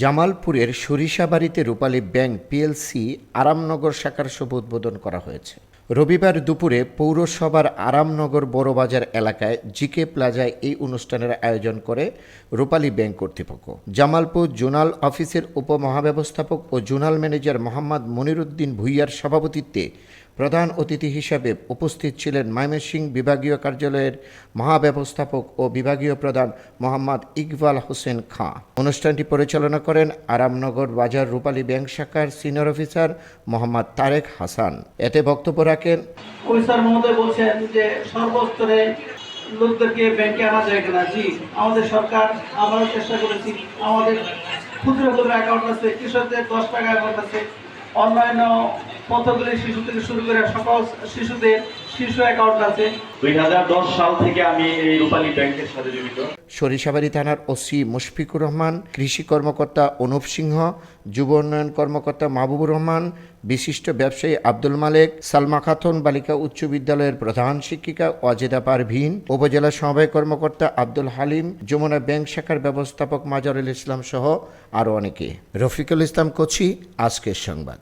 জামালপুরের সরিষাবাড়িতে রূপালী bank PLC Aramnagar শাখার শুভ উদ্বোধন করা হয়েছে। রবিবার দুপুরে পৌরসভার আরামনগর বড়বাজার এলাকায় জিকে প্লাজায় এই অনুষ্ঠানের আয়োজন করে রূপালী ব্যাংক কর্তৃপক্ষ। জামালপুর জোনাল অফিসের উপমহাব্যবস্থাপক ও জোনাল ম্যানেজার মোহাম্মদ মনিরুদ্দিন ভূঁইয়ার সভাপতিত্বে প্রধান অতিথি হিসাবে উপস্থিত ছিলেন ময়মনসিংহ বিভাগীয় কার্যালয়ের মহাব্যবস্থাপক ও বিভাগীয় প্রধান মোহাম্মদ ইকবাল হোসেন খাঁ। অনুষ্ঠানটি পরিচালনা করেন আরামনগর বাজার রূপালী ব্যাংক শাখার সিনিয়র অফিসার মোহাম্মদ তারেক হাসান। এতে বক্তব্য রাখেন অফিসার মহোদয় বলছেন যে সর্বস্তরে লোকদেরকে ব্যাংকে আনা যায় কিনা। জি, আমাদের সরকার, আমরাও চেষ্টা করেছি। আমাদের ক্ষুদ্র ক্ষুদ্র অ্যাকাউন্ট আছে, কৃষকদের 10 টাকা অ্যাকাউন্ট আছে, অন্যান্য পথগুলি শিশু থেকে শুরু করে সকল শিশুদের শিশু অ্যাকাউন্ট আছে। 2010 সাল থেকে আমি এই রূপালী ব্যাংকের সাথে জড়িত। সরিষাবাড়ি থানার ওসি মুশফিকুর রহমান, কৃষি কর্মকর্তা অনুপ সিংহ, যুব উন্নয়ন কর্মকর্তা মাহবুবুর রহমান, বিশিষ্ট ব্যবসায়ী আব্দুল মালেক, সালমা খাতুন বালিকা উচ্চ বিদ্যালয়ের প্রধান শিক্ষিকা ওয়াজেদা পারভিন, উপজেলা সমবায় কর্মকর্তা আব্দুল হালিম, যমুনা ব্যাংক শাখার ব্যবস্থাপক মাজারুল ইসলাম সহ আরও অনেকে। রফিকুল ইসলাম কোচি, আজকের সংবাদ।